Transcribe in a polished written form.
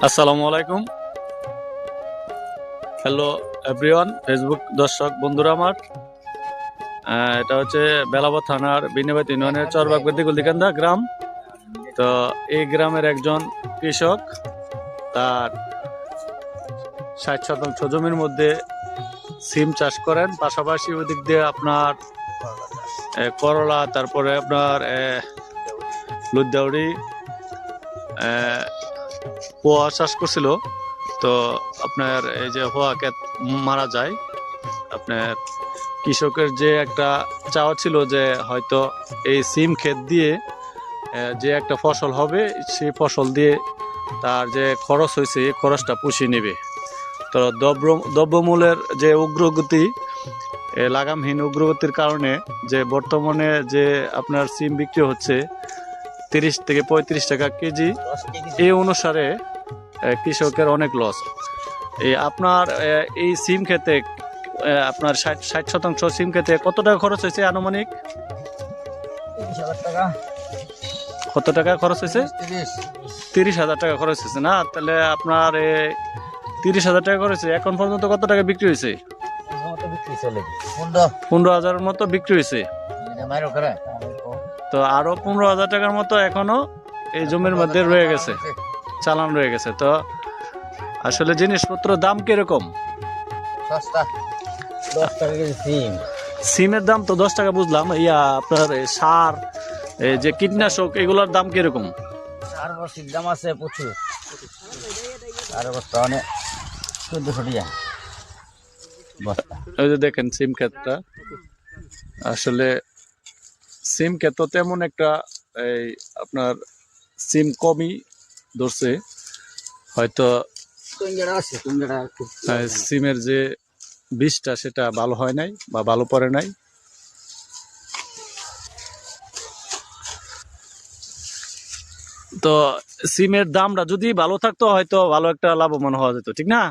আসসালামু আলাইকুম। Hello everyone, Facebook দর্শক বন্ধুরা আমার। এটা হচ্ছে বেলাব থানার বিনিবাদ ইউনিয়নের চরবাগবেদি গুলদিকান্দা গ্রাম। তো এই গ্রামের একজন কৃষক তার 60 শতাংশ জমির মধ্যে সিম চাষ করেন, পাশাপাশি ওদিক দিয়ে আপনার করলা, তারপরে আপনার লুদ্দাউড়ি, পোয়া চাষ করছিল। তো আপনার এই যে হোয়া ক্ষেত মারা যায়, আপনার কৃষকের যে একটা চাওয়া ছিল যে হয়তো এই সিম ক্ষেত দিয়ে যে একটা ফসল হবে, সেই ফসল দিয়ে তার যে খরচ হয়েছে এই খরচটা পুষিয়ে নেবে। তো দ্রব্যমূল্যের যে উগ্রগতি, লাগামহীন উগ্রগতির কারণে যে বর্তমানে যে আপনার সিম বিক্রি হচ্ছে 30 থেকে 35 টাকা কেজি, এই অনুসারে কৃষকের অনেক লস। আপনার এই সিম খেতে আপনার 60 শতাংশ সিম খেতে কত টাকা খরচ হয়েছে আনুমানিক? 30,000 টাকা। কত টাকা খরচ হয়েছে? 30,000 টাকা খরচ হয়েছে না? তাহলে আপনার 30,000 টাকা খরচ হয়েছে। এখন পর্যন্ত কত টাকা বিক্রি হয়েছে? 15,000 মতো বিক্রি হয়েছে। তো আরো 15,000 টাকার মতো এখনো এই জমির মধ্যে রয়ে গেছে, চালান রয়ে গেছে। তো আসলে জিনিসপত্র দাম কিরকম? সিমের দাম তো 10 টাকা বুঝলাম। আপনার সার, যে কীটনাশক, এগুলোর দাম কিরকম? সার বর্ষির দাম আছে প্রচুর। সার বস্তা অনেক 1400 টাকা বস্তা। ওই যে দেখেন সিম ক্ষেতটা, আসলে সিম ক্ষেত তেমন একটা আপনার সিম কমই ধরছে হয়তো। সিমের যে বীজটা সেটা ভালো হয় নাই বা ভালো পড়ে নাই। তো সিমের দামটা যদি ভালো থাকতো হয়তো ভালো একটা লাভবান হওয়া যেত, ঠিক না?